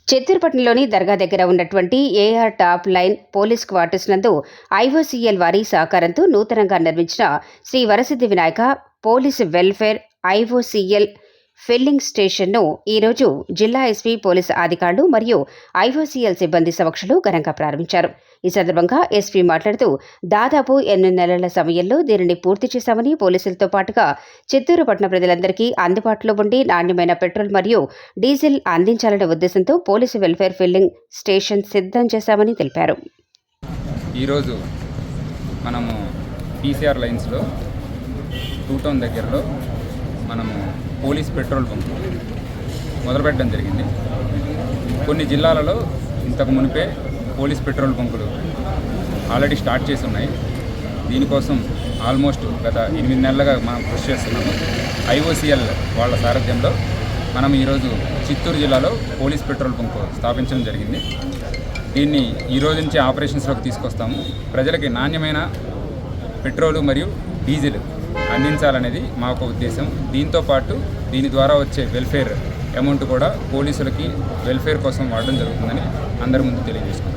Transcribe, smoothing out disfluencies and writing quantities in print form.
చిత్తూరుపట్నంలోని దర్గా దగ్గర ఉన్నటువంటి AR top line police quarters నందు ఐఓసీఎల్ వారి సహకారంతో నూతనంగా నిర్మించిన Shri Varasiddhi Vinayaka police welfare IOCL filling స్టేషన్ను ఈరోజు జిల్లా ఎస్పీ పోలీసు అధికారులు మరియు ఐఓసీఎల్ సిబ్బంది సమక్షంలో ఘనంగా ప్రారంభించారు. ఈ సందర్భంగా ఎస్పీ మాట్లాడుతూ దాదాపు 8 నెలల సమయంలో దీనిని పూర్తి చేశామని, పోలీసులతో పాటుగా చిత్తూరు పట్టణ ప్రజలందరికీ అందుబాటులో ఉండి నాణ్యమైన పెట్రోల్ మరియు డీజిల్ అందించాలనే ఉద్దేశంతో పోలీసు వెల్ఫేర్ ఫిల్లింగ్ స్టేషన్ సిద్ధం చేశామని తెలిపారు. ఈరోజు మనము పీసీఆర్ లైన్స్లో టూ టౌన్ దగ్గరలో మనము పోలీస్ పెట్రోల్ బంక్ మొదలుపెట్టడం జరిగింది. కొన్ని జిల్లాలలో ఇంతకు మునిపే పోలీస్ పెట్రోల్ బంకులు ఆల్రెడీ స్టార్ట్ చేసి ఉన్నాయి. దీనికోసం ఆల్మోస్ట్ గత 8 నెలలుగా మనం కృషి చేస్తున్నాము. ఐఓసీఎల్ వాళ్ళ సారథ్యంలో మనం ఈరోజు చిత్తూరు జిల్లాలో పోలీస్ పెట్రోల్ బంక్ స్థాపించడం జరిగింది. దీన్ని ఈరోజు నుంచి ఆపరేషన్స్లోకి తీసుకొస్తాము. ప్రజలకి నాణ్యమైన పెట్రోలు మరియు డీజిల్ అందించాలనేది మా ఒక ఉద్దేశం. దీంతోపాటు దీని ద్వారా వచ్చే వెల్ఫేర్ అమౌంట్ కూడా పోలీసులకి వెల్ఫేర్ కోసం వాడడం జరుగుతుందని అందరి ముందు తెలియజేసుకుంటాం.